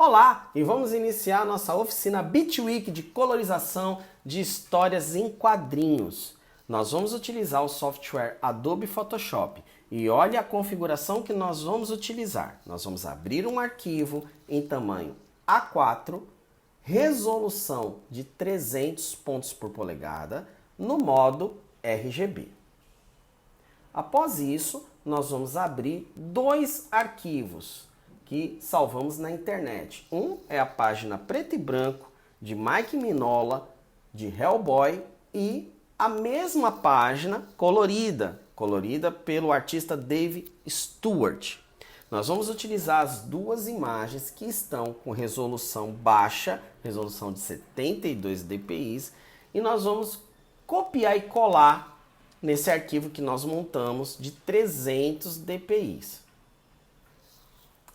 Olá, e vamos iniciar a nossa oficina Beat Week de colorização de histórias em quadrinhos. Nós vamos utilizar o software Adobe Photoshop e olha a configuração que nós vamos utilizar. Nós vamos abrir um arquivo em tamanho A4, resolução de 300 pontos por polegada, no modo RGB. Após isso, nós vamos abrir dois arquivos que salvamos na internet. Um é a página preto e branco de Mike Mignola, de Hellboy, e a mesma página colorida pelo artista Dave Stewart. Nós vamos utilizar as duas imagens que estão com resolução baixa, resolução de 72 dpi, e nós vamos copiar e colar nesse arquivo que nós montamos de 300 dpi.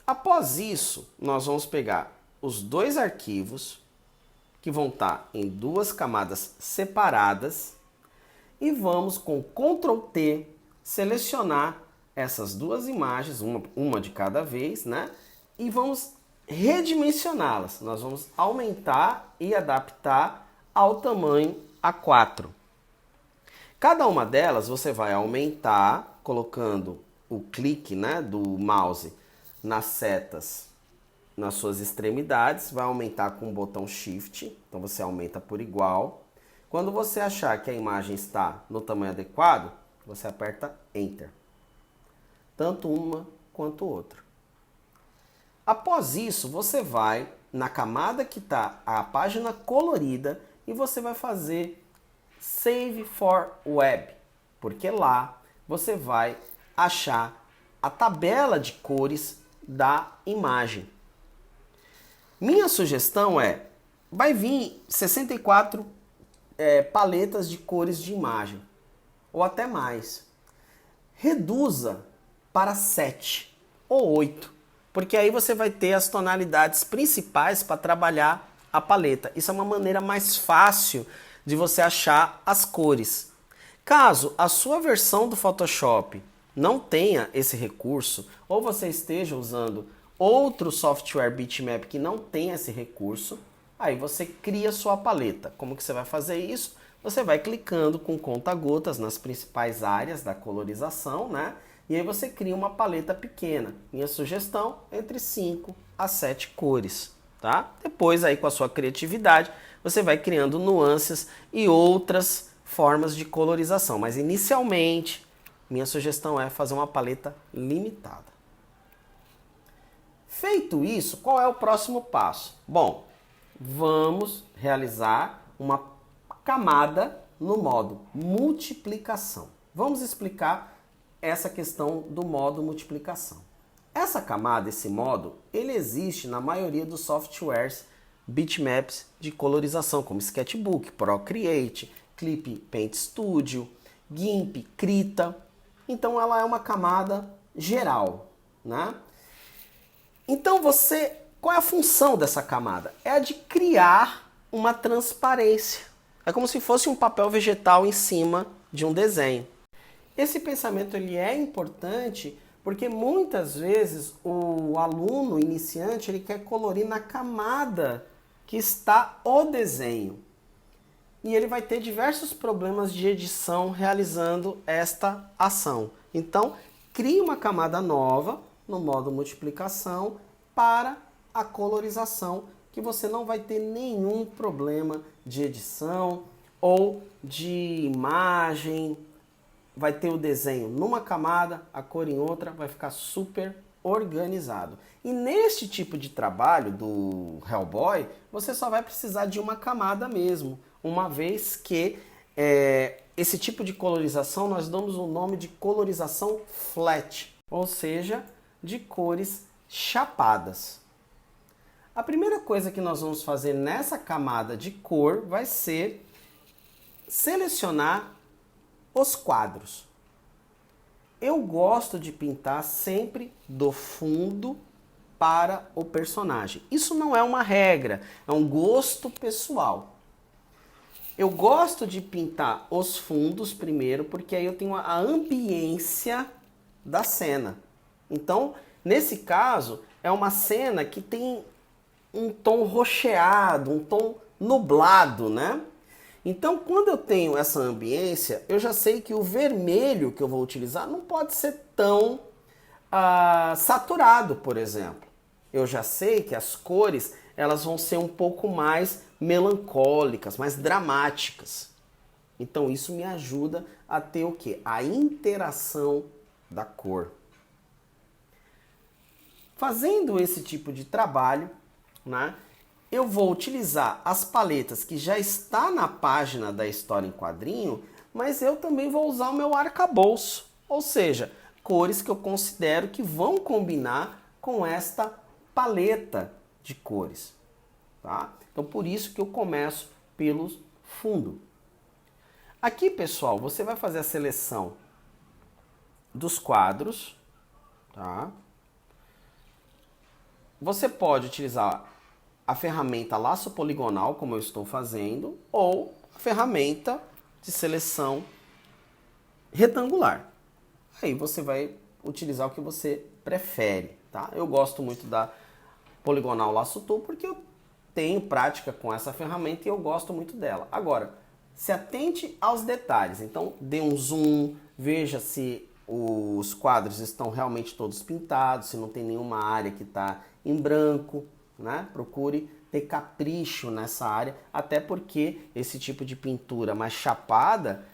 Após isso, nós vamos pegar os dois arquivos, que vão estar em duas camadas separadas, e vamos com Ctrl T selecionar essas duas imagens, uma de cada vez, né? E vamos redimensioná-las. Nós vamos aumentar e adaptar ao tamanho A4. Cada uma delas você vai aumentar colocando o clique, né, do mouse nas setas, nas suas extremidades, vai aumentar com o botão Shift, então você aumenta por igual. Quando você achar que a imagem está no tamanho adequado, você aperta Enter. Tanto uma quanto outra. Após isso, você vai na camada que está a página colorida e você vai fazer Save for Web, porque lá você vai achar a tabela de cores da imagem. Minha sugestão vai vir 64 paletas de cores de imagem, ou até mais. Reduza para 7 ou 8, porque aí você vai ter as tonalidades principais para trabalhar a paleta. Isso é uma maneira mais fácil de você achar as cores. Caso a sua versão do Photoshop não tenha esse recurso, ou você esteja usando outro software bitmap que não tenha esse recurso, aí você cria sua paleta. Como que você vai fazer isso? Você vai clicando com conta-gotas nas principais áreas da colorização, né? E aí você cria uma paleta pequena. Minha sugestão, entre 5 a 7 cores, tá? Depois aí com a sua criatividade, você vai criando nuances e outras formas de colorização. Mas inicialmente, minha sugestão é fazer uma paleta limitada. Feito isso, qual é o próximo passo? Bom, vamos realizar uma camada no modo multiplicação. Vamos explicar essa questão do modo multiplicação. Essa camada, esse modo, ele existe na maioria dos softwares bitmaps de colorização, como Sketchbook, Procreate, Clip Paint Studio, GIMP, Krita. Então ela é uma camada geral, né? Então qual é a função dessa camada? É a de criar uma transparência. É como se fosse um papel vegetal em cima de um desenho. Esse pensamento ele é importante porque muitas vezes o aluno iniciante ele quer colorir na camada que está o desenho. E ele vai ter diversos problemas de edição realizando esta ação. Então, crie uma camada nova no modo multiplicação para a colorização, que você não vai ter nenhum problema de edição ou de imagem. Vai ter o desenho numa camada, a cor em outra, vai ficar super organizado. E neste tipo de trabalho do Hellboy, você só vai precisar de uma camada mesmo, uma vez que esse tipo de colorização nós damos o nome de colorização flat, ou seja, de cores chapadas. A primeira coisa que nós vamos fazer nessa camada de cor vai ser selecionar os quadros. Eu gosto de pintar sempre do fundo para o personagem. Isso não é uma regra, é um gosto pessoal. Eu gosto de pintar os fundos primeiro, porque aí eu tenho a ambiência da cena. Então, nesse caso, é uma cena que tem um tom rocheado, um tom nublado, né? Então, quando eu tenho essa ambiência, eu já sei que o vermelho que eu vou utilizar não pode ser tão saturado, por exemplo. Eu já sei que as cores elas vão ser um pouco mais melancólicas, mais dramáticas. Então, isso me ajuda a ter o quê? A interação da cor. Fazendo esse tipo de trabalho, né? Eu vou utilizar as paletas que já está na página da História em Quadrinho, mas eu também vou usar o meu arcabouço, ou seja, cores que eu considero que vão combinar com esta paleta de cores. Tá? Então, por isso que eu começo pelo fundo. Aqui, pessoal, você vai fazer a seleção dos quadros. Tá? Você pode utilizar a ferramenta laço poligonal, como eu estou fazendo, ou a ferramenta de seleção retangular. Aí você vai utilizar o que você prefere, tá? Eu gosto muito da poligonal laço tool porque eu tenho prática com essa ferramenta e eu gosto muito dela. Agora, se atente aos detalhes. Então, dê um zoom, veja se os quadros estão realmente todos pintados, se não tem nenhuma área que está em branco. Né? Procure ter capricho nessa área, até porque esse tipo de pintura mais chapada,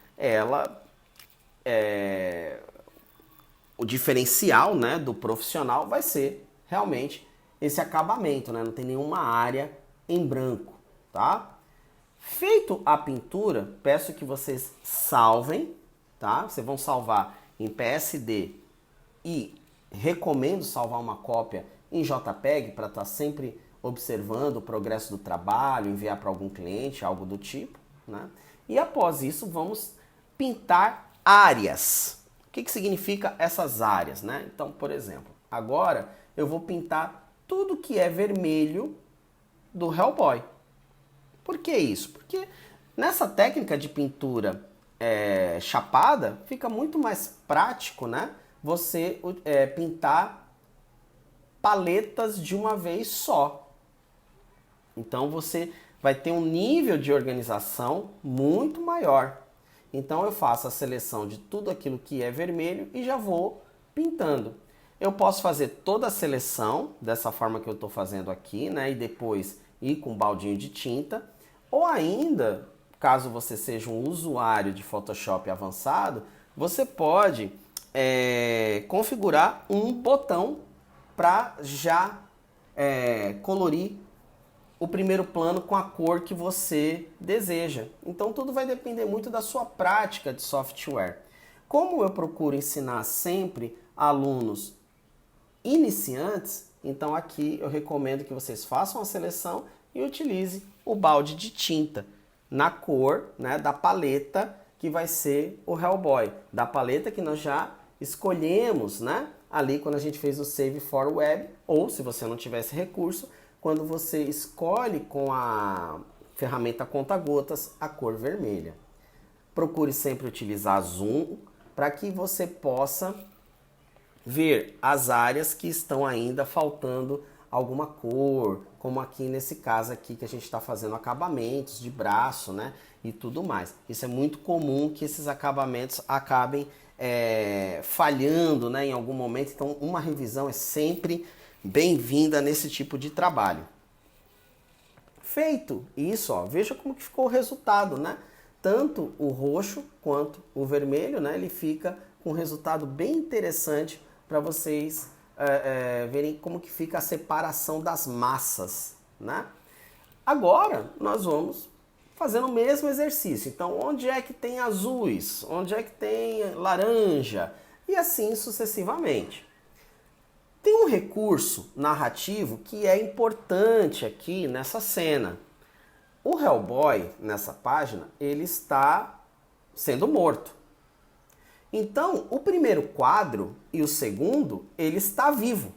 o diferencial, né, do profissional vai ser realmente esse acabamento, né? Não tem nenhuma área em branco, tá? Feito a pintura, peço que vocês salvem, tá? Vocês vão salvar em PSD e recomendo salvar uma cópia em JPEG para estar sempre observando o progresso do trabalho, enviar para algum cliente, algo do tipo, né? E após isso vamos pintar áreas. O que significa essas áreas, né? Então, por exemplo, agora eu vou pintar tudo que é vermelho do Hellboy. Por que isso? Porque nessa técnica de pintura chapada fica muito mais prático, né? Você pintar paletas de uma vez só. Então você vai ter um nível de organização muito maior. Então eu faço a seleção de tudo aquilo que é vermelho e já vou pintando. Eu posso fazer toda a seleção dessa forma que eu estou fazendo aqui, né? E depois ir com um baldinho de tinta. Ou ainda, caso você seja um usuário de Photoshop avançado, você pode configurar um botão para já colorir o primeiro plano com a cor que você deseja. Então tudo vai depender muito da sua prática de software. Como eu procuro ensinar sempre alunos iniciantes, então aqui eu recomendo que vocês façam a seleção e utilize o balde de tinta na cor, né, da paleta que vai ser o Hellboy, da paleta que nós já escolhemos, né, ali quando a gente fez o Save for Web, ou se você não tiver esse recurso, quando você escolhe com a ferramenta conta-gotas a cor vermelha. Procure sempre utilizar zoom para que você possa ver as áreas que estão ainda faltando alguma cor, como aqui nesse caso aqui que a gente está fazendo acabamentos de braço, né, e tudo mais. Isso é muito comum que esses acabamentos acabem falhando, né, em algum momento, então uma revisão é sempre bem-vinda nesse tipo de trabalho. Feito isso, ó, veja como que ficou o resultado, né? Tanto o roxo quanto o vermelho, né? Ele fica com um resultado bem interessante para vocês verem como que fica a separação das massas, né? Agora nós vamos fazendo o mesmo exercício. Então, onde é que tem azuis? Onde é que tem laranja? E assim sucessivamente. Tem um recurso narrativo que é importante aqui nessa cena. O Hellboy, nessa página, ele está sendo morto. Então, o primeiro quadro e o segundo, ele está vivo.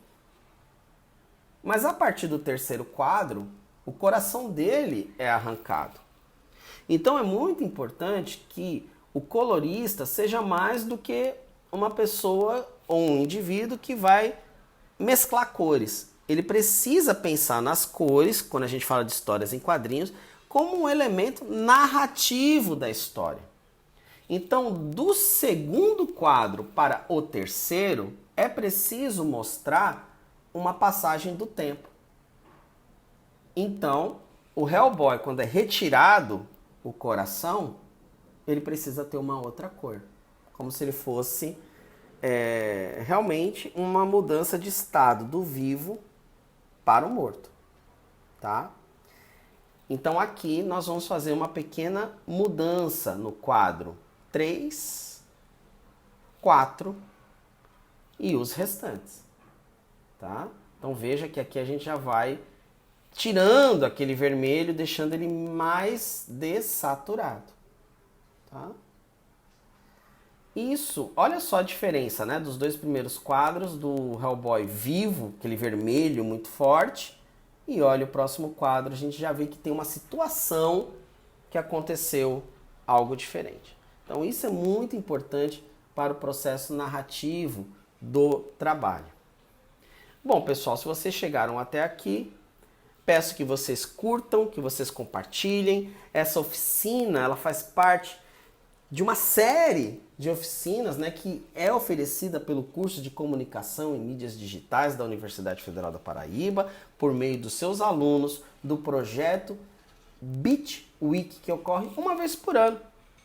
Mas a partir do terceiro quadro, o coração dele é arrancado. Então, é muito importante que o colorista seja mais do que uma pessoa ou um indivíduo que vai mesclar cores. ele precisa pensar nas cores, quando a gente fala de histórias em quadrinhos, como um elemento narrativo da história. Então, do segundo quadro para o terceiro, é preciso mostrar uma passagem do tempo. Então, o Hellboy, quando é retirado o coração, ele precisa ter uma outra cor. Como se ele fosse realmente uma mudança de estado do vivo para o morto. Tá? Então aqui nós vamos fazer uma pequena mudança no quadro 3, 4 e os restantes. Tá? Então veja que aqui a gente já vai tirando aquele vermelho, deixando ele mais dessaturado. Tá? Isso, olha só a diferença, né, dos dois primeiros quadros do Hellboy vivo, aquele vermelho muito forte, e olha o próximo quadro, a gente já vê que tem uma situação que aconteceu algo diferente. Então isso é muito importante para o processo narrativo do trabalho. Bom, pessoal, se vocês chegaram até aqui, peço que vocês curtam, que vocês compartilhem. Essa oficina, ela faz parte de uma série de oficinas, né, que é oferecida pelo curso de Comunicação e Mídias Digitais da Universidade Federal da Paraíba, por meio dos seus alunos, do projeto Beat Week, que ocorre uma vez por ano,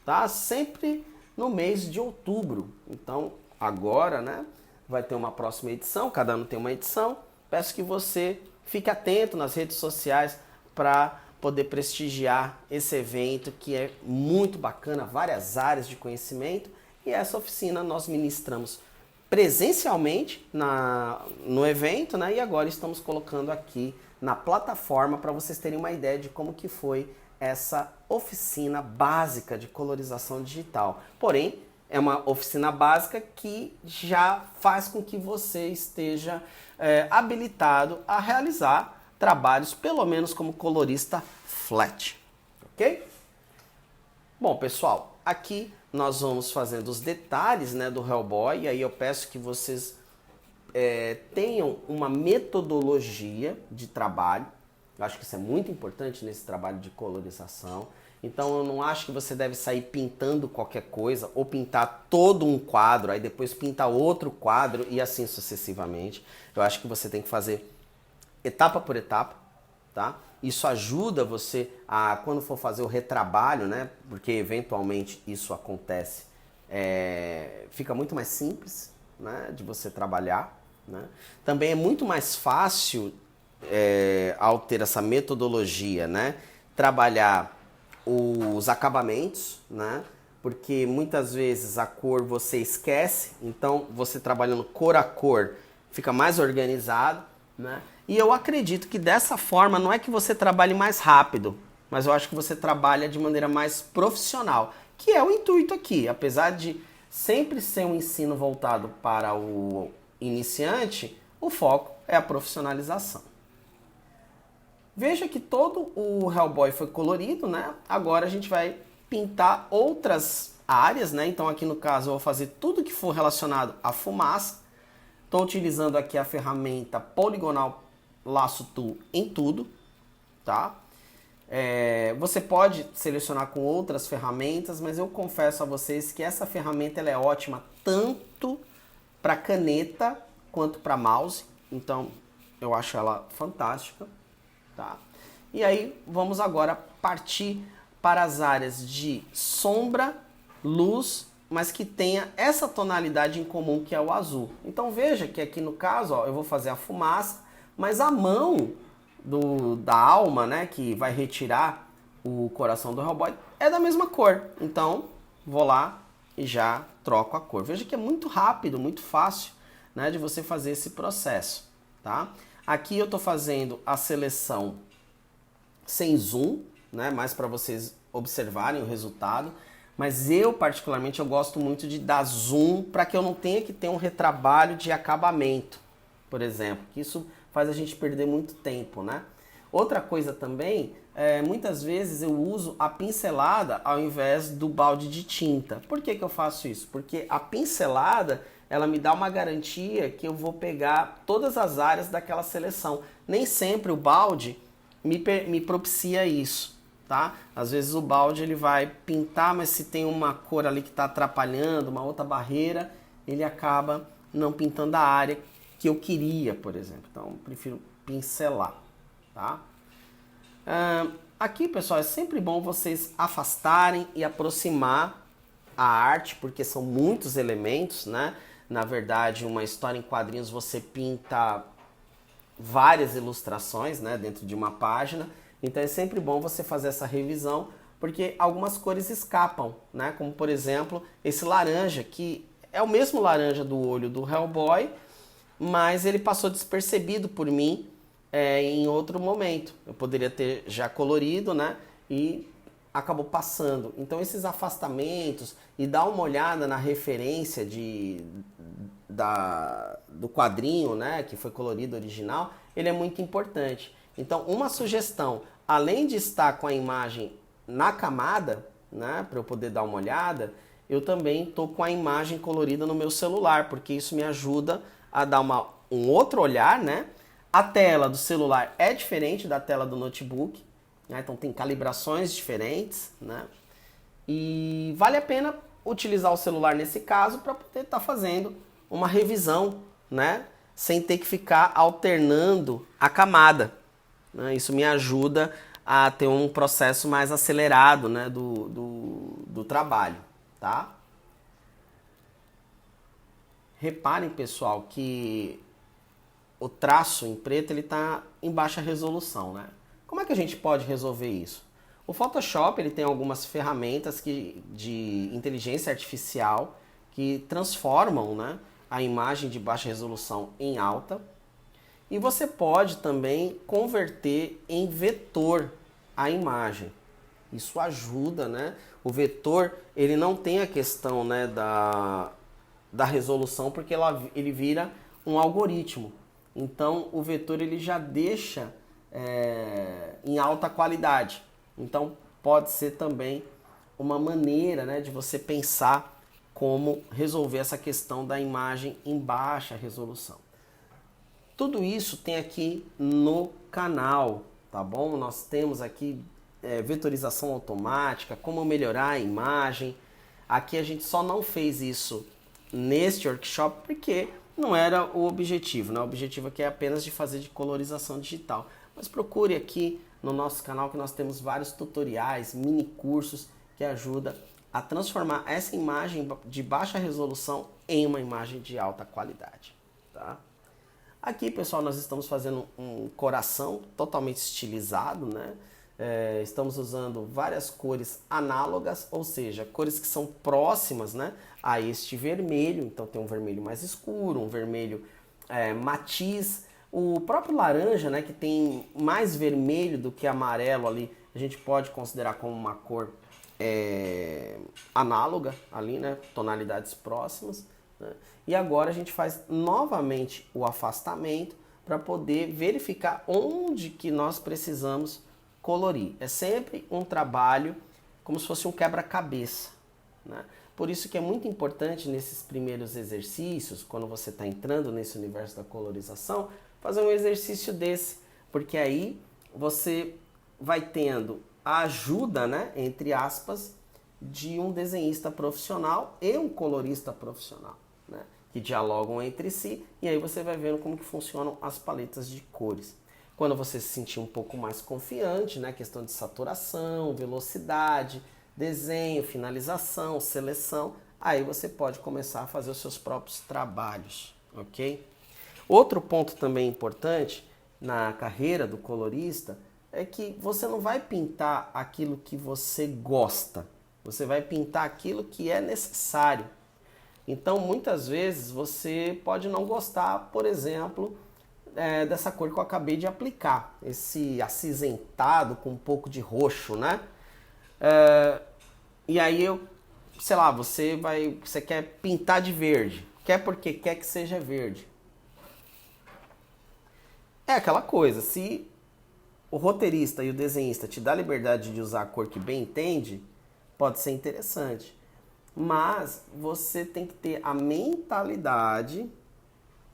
tá? Sempre no mês de outubro. Então, agora, né, vai ter uma próxima edição, cada ano tem uma edição. Peço que você fique atento nas redes sociais para poder prestigiar esse evento que é muito bacana, várias áreas de conhecimento, e essa oficina nós ministramos presencialmente no evento, né? E agora estamos colocando aqui na plataforma para vocês terem uma ideia de como que foi essa oficina básica de colorização digital. Porém, é uma oficina básica que já faz com que você esteja habilitado a realizar trabalhos, pelo menos como colorista flat, ok? Bom, pessoal, aqui nós vamos fazendo os detalhes, né, do Hellboy, e aí eu peço que vocês tenham uma metodologia de trabalho. Eu acho que isso é muito importante nesse trabalho de colorização. Então eu não acho que você deve sair pintando qualquer coisa, ou pintar todo um quadro, aí depois pintar outro quadro e assim sucessivamente. Eu acho que você tem que fazer etapa por etapa, tá? Isso ajuda você a, quando for fazer o retrabalho, né? Porque eventualmente isso acontece, fica muito mais simples, né, de você trabalhar, né? Também é muito mais fácil, ao ter essa metodologia, né, trabalhar os acabamentos, né? Porque muitas vezes a cor você esquece, então você trabalhando cor a cor fica mais organizado, né? E eu acredito que dessa forma não é que você trabalhe mais rápido, mas eu acho que você trabalha de maneira mais profissional, que é o intuito aqui. Apesar de sempre ser um ensino voltado para o iniciante, o foco é a profissionalização. Veja que todo o Hellboy foi colorido, né? Agora a gente vai pintar outras áreas, né? Então aqui no caso eu vou fazer tudo que for relacionado à fumaça. Estou utilizando aqui a ferramenta Poligonal Lasso Tool em tudo, tá? Você pode selecionar com outras ferramentas, mas eu confesso a vocês que essa ferramenta ela é ótima tanto para caneta quanto para mouse. Então eu acho ela fantástica, tá? E aí vamos agora partir para as áreas de sombra, luz, mas que tenha essa tonalidade em comum que é o azul. Então veja que aqui no caso, ó, eu vou fazer a fumaça, mas a mão da alma, né, que vai retirar o coração do Hellboy, é da mesma cor. Então vou lá e já troco a cor. Veja que é muito rápido, muito fácil, né, de você fazer esse processo, tá? Aqui eu estou fazendo a seleção sem zoom, né, mais para vocês observarem o resultado. Mas eu, particularmente, eu gosto muito de dar zoom para que eu não tenha que ter um retrabalho de acabamento, por exemplo. Que isso faz a gente perder muito tempo, né? Outra coisa também, muitas vezes eu uso a pincelada ao invés do balde de tinta. Por que que eu faço isso? Porque a pincelada ela me dá uma garantia que eu vou pegar todas as áreas daquela seleção. Nem sempre o balde me propicia isso, tá? Às vezes o balde ele vai pintar, mas se tem uma cor ali que está atrapalhando, uma outra barreira, ele acaba não pintando a área que eu queria, por exemplo. Então, eu prefiro pincelar, tá? Aqui, pessoal, é sempre bom vocês afastarem e aproximar a arte, porque são muitos elementos, né? Na verdade, uma história em quadrinhos você pinta várias ilustrações, né, dentro de uma página. Então é sempre bom você fazer essa revisão, porque algumas cores escapam, né? Como por exemplo, esse laranja, que é o mesmo laranja do olho do Hellboy, mas ele passou despercebido por mim em outro momento. Eu poderia ter já colorido, né? E acabou passando. Então esses afastamentos e dar uma olhada na referência do quadrinho, né, que foi colorido original, ele é muito importante. Então uma sugestão, além de estar com a imagem na camada, né, para eu poder dar uma olhada, eu também estou com a imagem colorida no meu celular, porque isso me ajuda a dar um outro olhar, né? A tela do celular é diferente da tela do notebook, né? Então tem calibrações diferentes, né? E vale a pena utilizar o celular nesse caso para poder estar fazendo uma revisão, né? Sem ter que ficar alternando a camada, né? Isso me ajuda a ter um processo mais acelerado, né, do trabalho, tá? Reparem, pessoal, que o traço em preto ele está em baixa resolução, né? Como é que a gente pode resolver isso? O Photoshop ele tem algumas ferramentas de inteligência artificial que transformam, né, a imagem de baixa resolução em alta. E você pode também converter em vetor a imagem. Isso ajuda, né? O vetor ele não tem a questão, né, da resolução, porque ele vira um algoritmo. Então o vetor ele já deixa em alta qualidade. Então pode ser também uma maneira, né, de você pensar como resolver essa questão da imagem em baixa resolução. Tudo isso tem aqui no canal, tá bom? Nós temos aqui vetorização automática, como melhorar a imagem. Aqui a gente só não fez isso neste workshop porque não era o objetivo, né? O objetivo aqui é apenas de fazer de colorização digital. Mas procure aqui no nosso canal que nós temos vários tutoriais, mini cursos que ajudam a transformar essa imagem de baixa resolução em uma imagem de alta qualidade, tá? Aqui, pessoal, nós estamos fazendo um coração totalmente estilizado, né? Estamos usando várias cores análogas, ou seja, cores que são próximas, né, a este vermelho. Então tem um vermelho mais escuro, um vermelho matiz. O próprio laranja, né, que tem mais vermelho do que amarelo ali, a gente pode considerar como uma cor análoga ali, né, tonalidades próximas, né? E agora a gente faz novamente o afastamento para poder verificar onde que nós precisamos colorir. É sempre um trabalho como se fosse um quebra-cabeça, né? Por isso que é muito importante nesses primeiros exercícios, quando você está entrando nesse universo da colorização, fazer um exercício desse, porque aí você vai tendo a ajuda, né, entre aspas, de um desenhista profissional e um colorista profissional, né, que dialogam entre si, e aí você vai vendo como que funcionam as paletas de cores. Quando você se sentir um pouco mais confiante, né, questão de saturação, velocidade, desenho, finalização, seleção, aí você pode começar a fazer os seus próprios trabalhos, ok? Outro ponto também importante na carreira do colorista é que você não vai pintar aquilo que você gosta, você vai pintar aquilo que é necessário. Então, muitas vezes você pode não gostar, por exemplo, dessa cor que eu acabei de aplicar, esse acinzentado com um pouco de roxo, né? E aí sei lá, você quer pintar de verde, quer porque quer que seja verde. É aquela coisa, se o roteirista e o desenhista te dá a liberdade de usar a cor que bem entende, pode ser interessante. Mas você tem que ter a mentalidade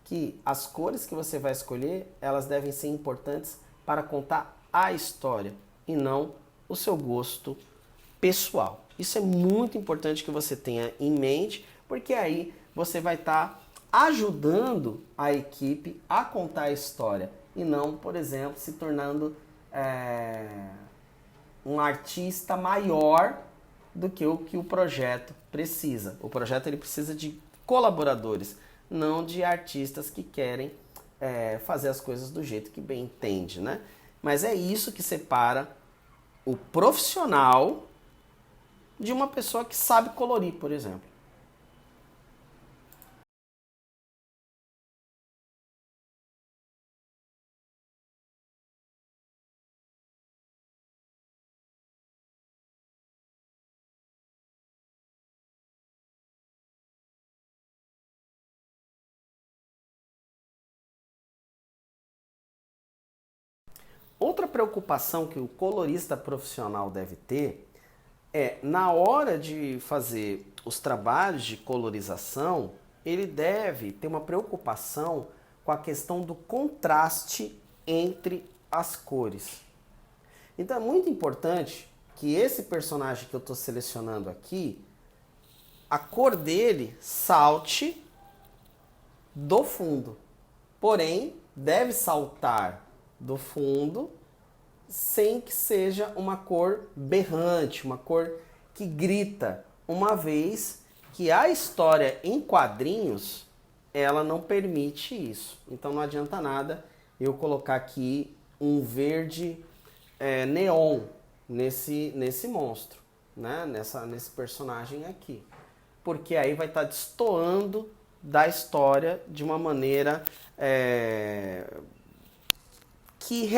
que as cores que você vai escolher, elas devem ser importantes para contar a história e não o seu gosto pessoal. Isso é muito importante que você tenha em mente, porque aí você vai estar ajudando a equipe a contar a história e não, por exemplo, se tornando um artista maior do que o projeto precisa. O projeto ele precisa de colaboradores, não de artistas que querem fazer as coisas do jeito que bem entende, né? Mas é isso que separa o profissional de uma pessoa que sabe colorir, por exemplo. Outra preocupação que o colorista profissional deve ter é, na hora de fazer os trabalhos de colorização, ele deve ter uma preocupação com a questão do contraste entre as cores. Então é muito importante que esse personagem que eu estou selecionando aqui, a cor dele salte do fundo. Porém, deve saltar do fundo sem que seja uma cor berrante, uma cor que grita, uma vez que a história em quadrinhos ela não permite isso. Então não adianta nada eu colocar aqui um verde neon nesse monstro, né? Nesse personagem aqui. Porque aí vai estar destoando da história de uma maneira que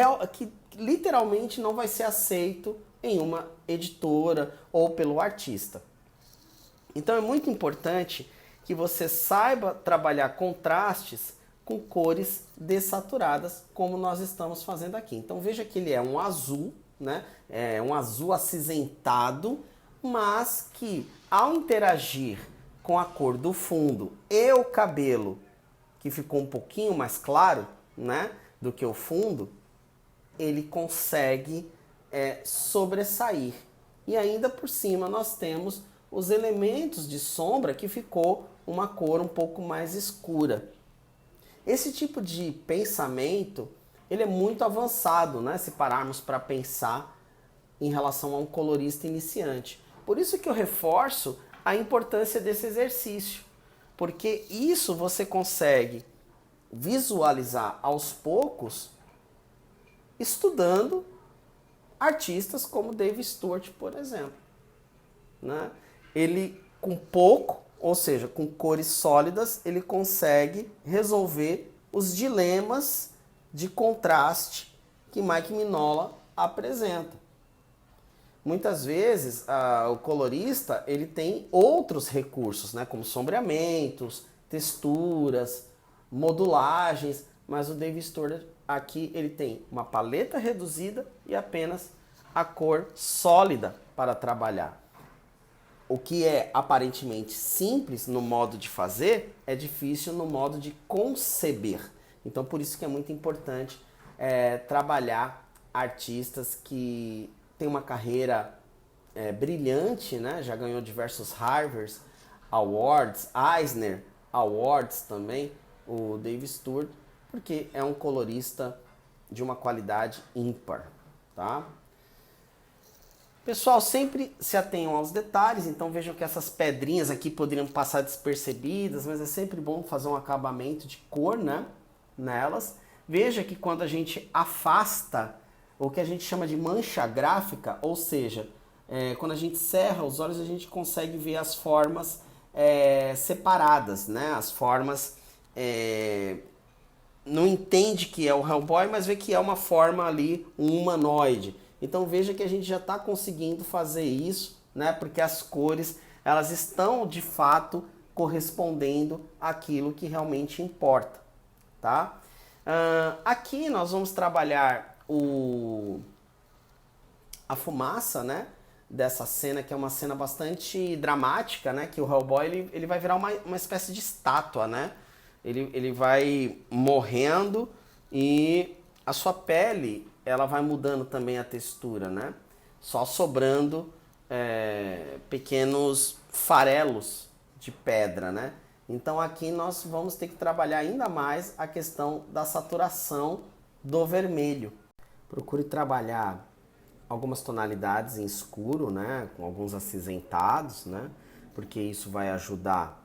literalmente não vai ser aceito em uma editora ou pelo artista. Então é muito importante que você saiba trabalhar contrastes com cores dessaturadas, como nós estamos fazendo aqui. Então veja que ele é um azul, né? É um azul acinzentado, mas que ao interagir com a cor do fundo e o cabelo, que ficou um pouquinho mais claro, né, do que o fundo, ele consegue sobressair. E ainda por cima nós temos os elementos de sombra que ficou uma cor um pouco mais escura. Esse tipo de pensamento ele é muito avançado, né, se pararmos para pensar em relação a um colorista iniciante. Por isso que eu reforço a importância desse exercício, porque isso você consegue visualizar aos poucos estudando artistas como Dave Stewart, por exemplo. Né? Ele, com pouco, ou seja, com cores sólidas, ele consegue resolver os dilemas de contraste que Mike Mignola apresenta. Muitas vezes o colorista ele tem outros recursos, né, como sombreamentos, texturas, modulagens, mas o Dave Stewart aqui ele tem uma paleta reduzida e apenas a cor sólida para trabalhar. O que é aparentemente simples no modo de fazer é difícil no modo de conceber. Então por isso que é muito importante trabalhar artistas que têm uma carreira brilhante, né? Já ganhou diversos Harvard Awards, Eisner Awards também, o Dave Stewart, porque é um colorista de uma qualidade ímpar, tá? Pessoal, sempre se atenham aos detalhes, então vejam que essas pedrinhas aqui poderiam passar despercebidas, mas é sempre bom fazer um acabamento de cor, né, nelas. Veja que quando a gente afasta o que a gente chama de mancha gráfica, ou seja, quando a gente cerra os olhos a gente consegue ver as formas separadas, né, as formas... não entende que é o Hellboy, mas vê que é uma forma ali, um humanoide. Então veja que a gente já está conseguindo fazer isso, né? Porque as cores elas estão de fato correspondendo àquilo que realmente importa, tá? Aqui nós vamos trabalhar a fumaça, né? dessa cena, que é uma cena bastante dramática, né? Que o Hellboy ele vai virar uma espécie de estátua, né? Ele vai morrendo e a sua pele ela vai mudando também a textura, né? Só sobrando pequenos farelos de pedra, né? Então aqui nós vamos ter que trabalhar ainda mais a questão da saturação do vermelho. Procure trabalhar algumas tonalidades em escuro, né? Com alguns acinzentados, né? Porque isso vai ajudar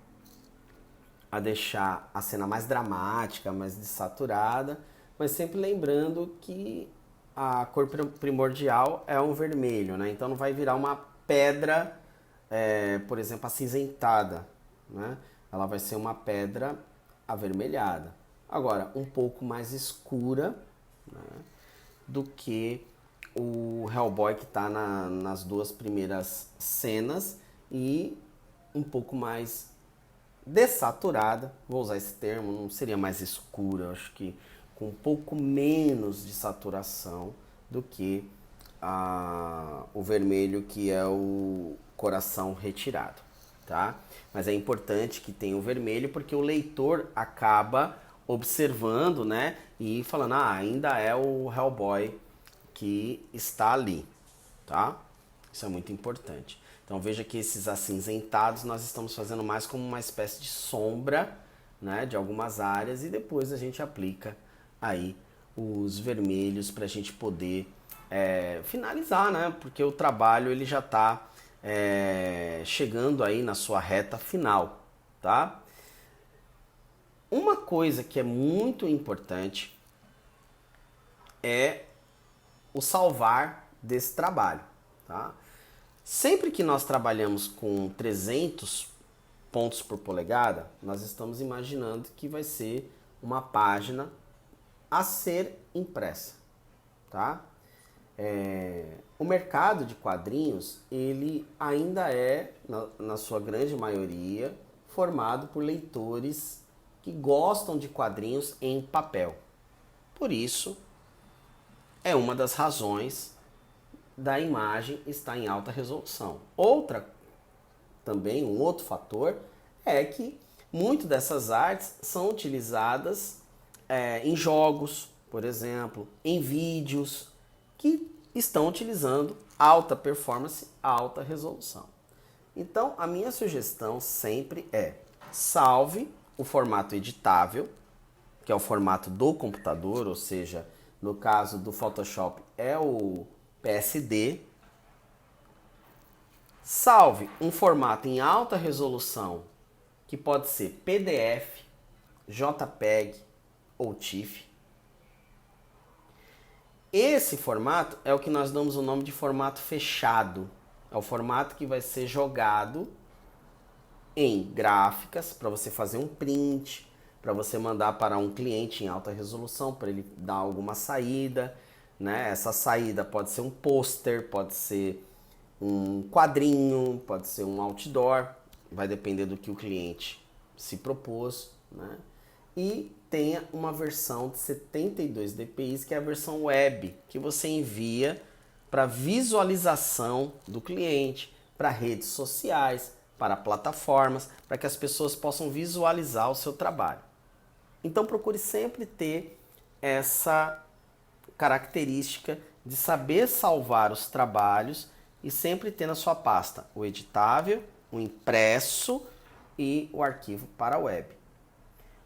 a deixar a cena mais dramática, mais desaturada, mas sempre lembrando que a cor primordial é um vermelho, né? Então não vai virar uma pedra, por exemplo, acinzentada, né? Ela vai ser uma pedra avermelhada. Agora, um pouco mais escura, né, do que o Hellboy que está nas duas primeiras cenas e um pouco mais dessaturada, vou usar esse termo, não seria mais escura, acho que com um pouco menos de saturação do que o vermelho, que é o coração retirado, tá? Mas é importante que tenha o vermelho porque o leitor acaba observando, né, e falando, ainda é o Hellboy que está ali, tá? Isso é muito importante. Então veja que esses acinzentados nós estamos fazendo mais como uma espécie de sombra, né, de algumas áreas, e depois a gente aplica aí os vermelhos para a gente poder finalizar, né? Porque o trabalho ele já está chegando aí na sua reta final, tá? Uma coisa que é muito importante é o salvar desse trabalho, tá? Sempre que nós trabalhamos com 300 pontos por polegada, nós estamos imaginando que vai ser uma página a ser impressa, tá? O mercado de quadrinhos, ele ainda é, na sua grande maioria, formado por leitores que gostam de quadrinhos em papel. Por isso, é uma das razões da imagem estar em alta resolução. Um outro fator, é que muitas dessas artes são utilizadas em jogos, por exemplo, em vídeos, que estão utilizando alta performance, alta resolução. Então, a minha sugestão sempre é: salve o formato editável, que é o formato do computador, ou seja, no caso do Photoshop é o PSD. Salve um formato em alta resolução, que pode ser PDF, JPEG ou TIFF. Esse formato é o que nós damos o nome de formato fechado. É o formato que vai ser jogado em gráficas para você fazer um print, para você mandar para um cliente em alta resolução, para ele dar alguma saída, né? Essa saída pode ser um pôster, pode ser um quadrinho, pode ser um outdoor, vai depender do que o cliente se propôs, né? E tenha uma versão de 72 dpi, que é a versão web, que você envia para visualização do cliente, para redes sociais, para plataformas, para que as pessoas possam visualizar o seu trabalho. Então procure sempre ter essa característica de saber salvar os trabalhos e sempre ter na sua pasta o editável, o impresso e o arquivo para a web.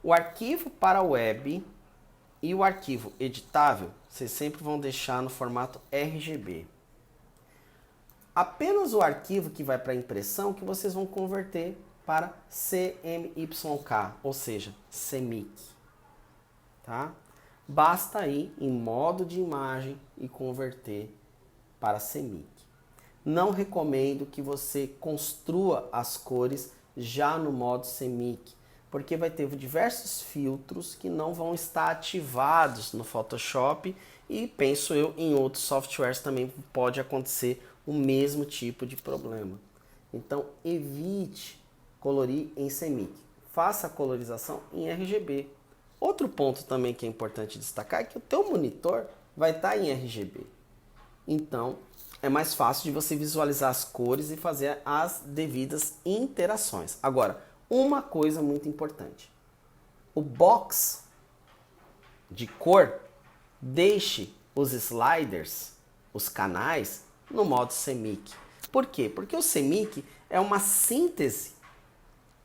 O arquivo para a web e o arquivo editável, vocês sempre vão deixar no formato RGB. Apenas o arquivo que vai para impressão que vocês vão converter para CMYK, ou seja, CMYK. Tá? Basta ir em modo de imagem e converter para CMYK. Não recomendo que você construa as cores já no modo CMYK, porque vai ter diversos filtros que não vão estar ativados no Photoshop e, penso eu, em outros softwares também pode acontecer o mesmo tipo de problema. Então, evite colorir em CMYK. Faça a colorização em RGB. Outro ponto também que é importante destacar é que o teu monitor vai estar em RGB. Então, é mais fácil de você visualizar as cores e fazer as devidas interações. Agora, uma coisa muito importante. O box de cor, deixe os sliders, os canais, no modo CMYK. Por quê? Porque o CMYK é uma síntese,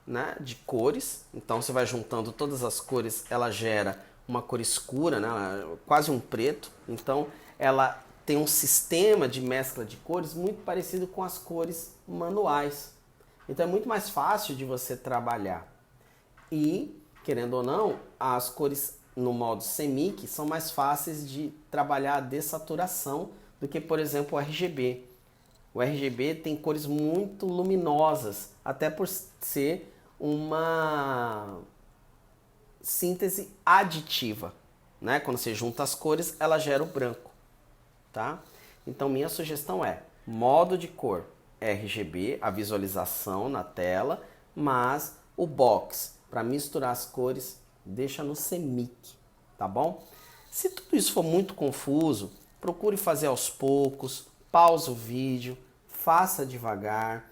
né, de cores. Então você vai juntando todas as cores, ela gera uma cor escura, né, quase um preto. Então ela tem um sistema de mescla de cores muito parecido com as cores manuais. Então é muito mais fácil de você trabalhar. E, querendo ou não, as cores no modo CMYK são mais fáceis de trabalhar a dessaturação do que, por exemplo, o RGB. O RGB tem cores muito luminosas, até por ser uma síntese aditiva, né? Quando você junta as cores, ela gera o branco, tá? Então minha sugestão é modo de cor RGB, a visualização na tela, mas o box para misturar as cores deixa no CMYK, tá bom? Se tudo isso for muito confuso, procure fazer aos poucos, pausa o vídeo, faça devagar,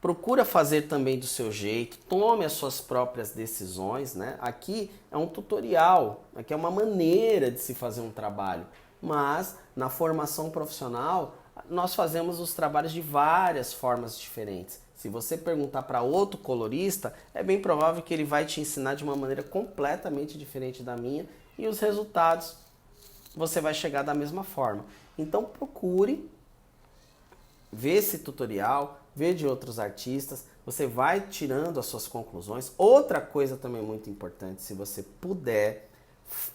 procura fazer também do seu jeito, tome as suas próprias decisões, né? Aqui é um tutorial, aqui é uma maneira de se fazer um trabalho, mas na formação profissional nós fazemos os trabalhos de várias formas diferentes. Se você perguntar para outro colorista, é bem provável que ele vai te ensinar de uma maneira completamente diferente da minha e os resultados você vai chegar da mesma forma. Então procure ver esse tutorial, ver de outros artistas, você vai tirando as suas conclusões. Outra coisa também muito importante, se você puder,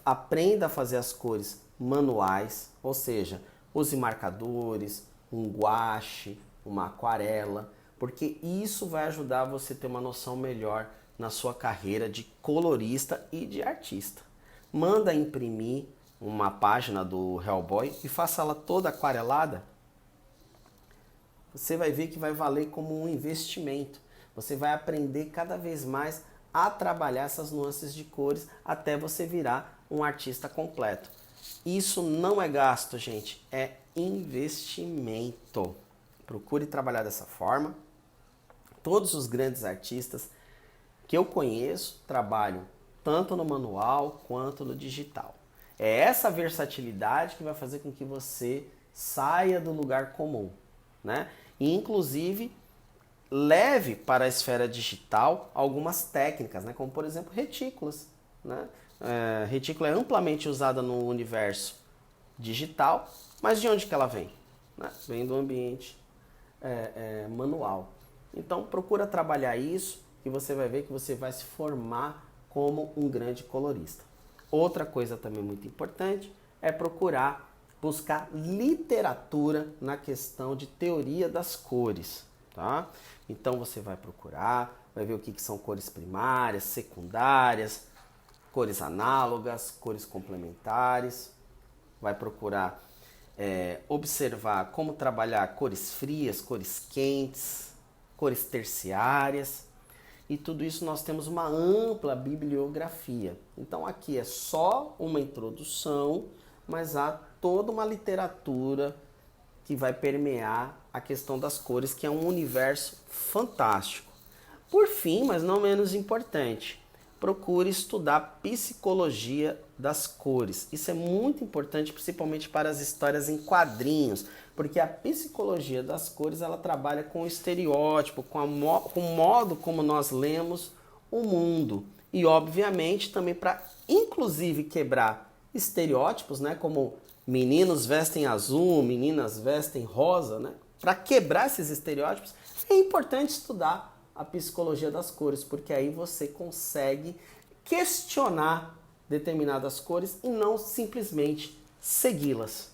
aprenda a fazer as cores manuais, ou seja, use marcadores, um guache, uma aquarela, porque isso vai ajudar você a ter uma noção melhor na sua carreira de colorista e de artista. Manda imprimir uma página do Hellboy e faça ela toda aquarelada. Você vai ver que vai valer como um investimento. Você vai aprender cada vez mais a trabalhar essas nuances de cores até você virar um artista completo. Isso não é gasto, gente, é investimento. Procure trabalhar dessa forma. Todos os grandes artistas que eu conheço trabalham tanto no manual quanto no digital. É essa versatilidade que vai fazer com que você saia do lugar comum, né? E, inclusive, leve para a esfera digital algumas técnicas, né? Como, por exemplo, retículas, né? Retícula é amplamente usada no universo digital, mas de onde que ela vem? Né? Vem do ambiente manual. Então, procura trabalhar isso e você vai ver que você vai se formar como um grande colorista. Outra coisa também muito importante é procurar buscar literatura na questão de teoria das cores, tá? Então você vai procurar, vai ver o que são cores primárias, secundárias, cores análogas, cores complementares, vai procurar observar como trabalhar cores frias, cores quentes, cores terciárias. E tudo isso nós temos uma ampla bibliografia. Então aqui é só uma introdução, mas há toda uma literatura que vai permear a questão das cores, que é um universo fantástico. Por fim, mas não menos importante, procure estudar psicologia das cores. Isso é muito importante, principalmente para as histórias em quadrinhos, porque a psicologia das cores ela trabalha com o estereótipo, com o modo como nós lemos o mundo. E, obviamente, também para, inclusive, quebrar estereótipos, né, como meninos vestem azul, meninas vestem rosa, né? Para quebrar esses estereótipos, é importante estudar a psicologia das cores, porque aí você consegue questionar determinadas cores e não simplesmente segui-las,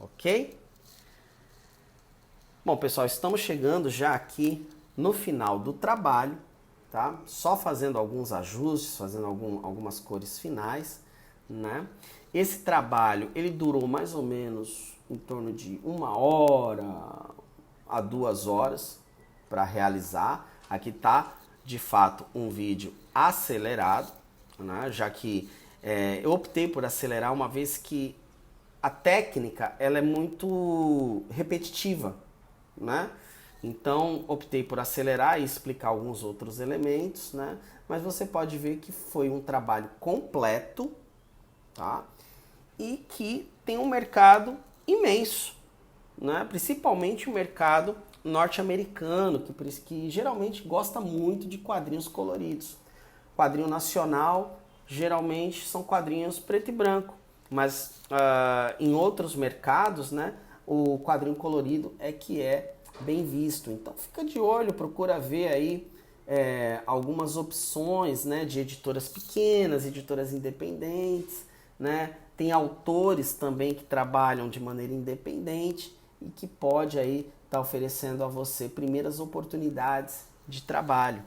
ok? Bom, pessoal, estamos chegando já aqui no final do trabalho, tá? Só fazendo alguns ajustes, fazendo algumas cores finais, né? Esse trabalho, ele durou mais ou menos em torno de 1 hora a 2 horas para realizar. Aqui tá, de fato, um vídeo acelerado, né? Já que eu optei por acelerar uma vez que a técnica ela é muito repetitiva, né? Então optei por acelerar e explicar alguns outros elementos, né? Mas você pode ver que foi um trabalho completo, tá? E que tem um mercado imenso, né? Principalmente o mercado norte-americano, que geralmente gosta muito de quadrinhos coloridos. Quadrinho nacional geralmente são quadrinhos preto e branco, mas em outros mercados, né, o quadrinho colorido é que é bem visto. Então fica de olho, procura ver aí algumas opções, né, de editoras pequenas, editoras independentes, né? Tem autores também que trabalham de maneira independente e que pode aí estar oferecendo a você primeiras oportunidades de trabalho.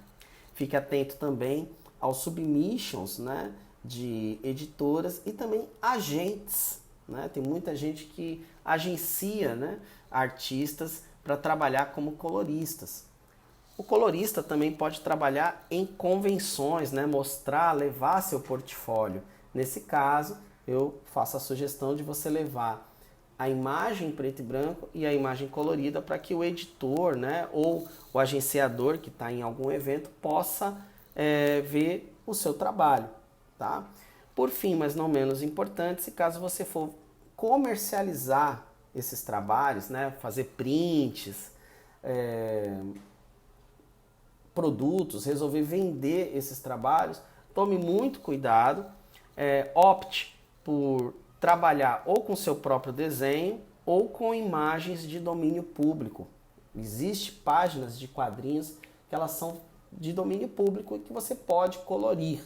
Fique atento também aos submissions, né, de editoras e também agentes, né? Tem muita gente que agencia, né, artistas para trabalhar como coloristas. O colorista também pode trabalhar em convenções, né, mostrar, levar seu portfólio. Nesse caso, eu faço a sugestão de você levar a imagem em preto e branco e a imagem colorida para que o editor, né, ou o agenciador que está em algum evento possa ver o seu trabalho, tá? Por fim, mas não menos importante, se caso você for comercializar esses trabalhos, né, fazer prints, produtos, resolver vender esses trabalhos, tome muito cuidado, opte por trabalhar ou com seu próprio desenho ou com imagens de domínio público. Existem páginas de quadrinhos que elas são de domínio público e que você pode colorir,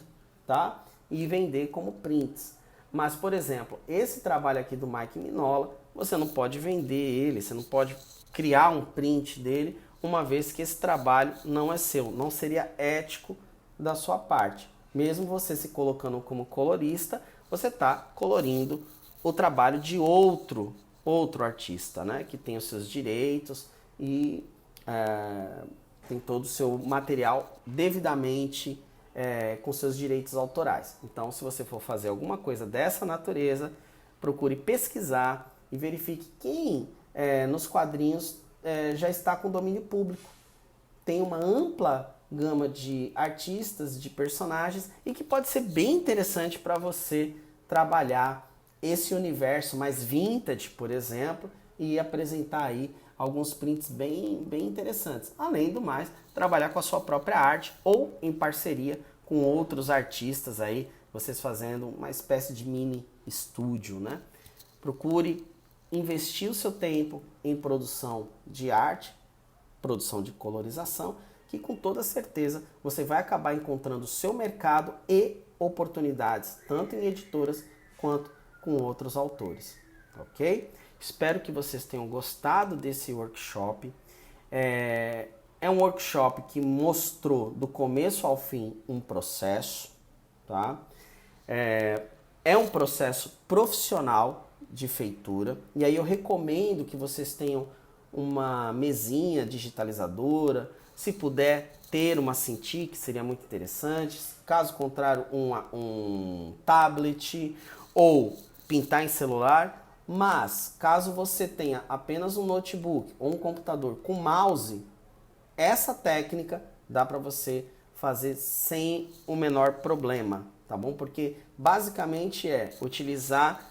tá? E vender como prints. Mas, por exemplo, esse trabalho aqui do Mike Mignola, você não pode vender ele, você não pode criar um print dele, uma vez que esse trabalho não é seu, não seria ético da sua parte. Mesmo você se colocando como colorista, você está colorindo o trabalho de outro artista, né? Que tem os seus direitos e tem todo o seu material devidamente com seus direitos autorais. Então, se você for fazer alguma coisa dessa natureza, procure pesquisar e verifique quem nos quadrinhos já está com domínio público. Tem uma ampla gama de artistas, de personagens e que pode ser bem interessante para você trabalhar esse universo mais vintage, por exemplo, e apresentar aí alguns prints bem interessantes. Além do mais, trabalhar com a sua própria arte ou em parceria com outros artistas aí, vocês fazendo uma espécie de mini estúdio, né? Procure investir o seu tempo em produção de arte, produção de colorização, que com toda certeza você vai acabar encontrando o seu mercado e oportunidades, tanto em editoras quanto com outros autores, ok? Espero que vocês tenham gostado desse workshop. É um workshop que mostrou do começo ao fim um processo, tá? É um processo profissional de feitura, e aí eu recomendo que vocês tenham uma mesinha digitalizadora, se puder ter uma Cintiq, seria muito interessante, caso contrário um tablet ou pintar em celular, mas caso você tenha apenas um notebook ou um computador com mouse, essa técnica dá para você fazer sem o menor problema, tá bom? Porque basicamente é utilizar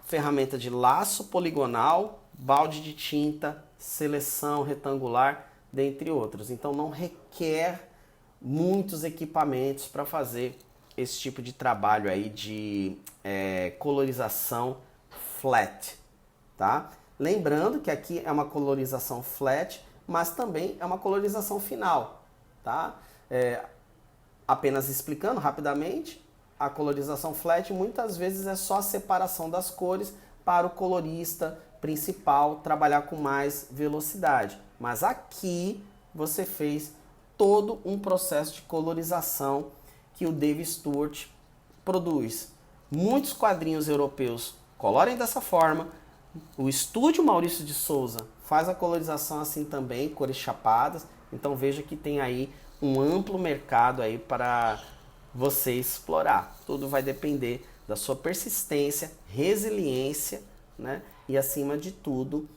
ferramenta de laço poligonal, balde de tinta, seleção retangular, dentre outros. Então não requer muitos equipamentos para fazer esse tipo de trabalho aí de colorização flat, tá? Lembrando que aqui é uma colorização flat, mas também é uma colorização final, tá? Apenas explicando rapidamente, a colorização flat muitas vezes é só a separação das cores para o colorista principal trabalhar com mais velocidade. Mas aqui você fez todo um processo de colorização que o Dave Stewart produz. Muitos quadrinhos europeus colorem dessa forma. O estúdio Maurício de Souza faz a colorização assim também, cores chapadas. Então veja que tem aí um amplo mercado aí para você explorar. Tudo vai depender da sua persistência, resiliência, né? E acima de tudo,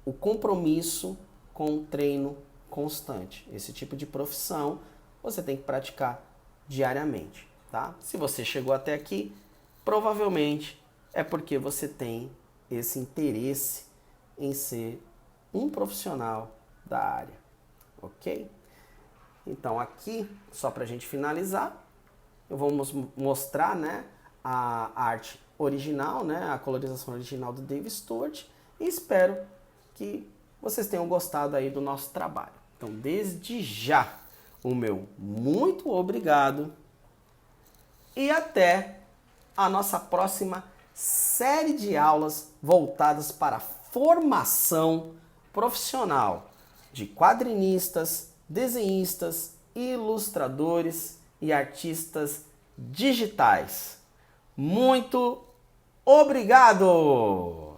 o compromisso com o treino constante. Esse tipo de profissão você tem que praticar diariamente, tá? Se você chegou até aqui, provavelmente é porque você tem esse interesse em ser um profissional da área, ok? Então aqui, só para a gente finalizar, eu vou mostrar, né, a arte original, né, a colorização original do Dave Stewart, e espero que vocês tenham gostado aí do nosso trabalho. Então, desde já, o meu muito obrigado e até a nossa próxima série de aulas voltadas para a formação profissional de quadrinistas, desenhistas, ilustradores e artistas digitais. Muito obrigado!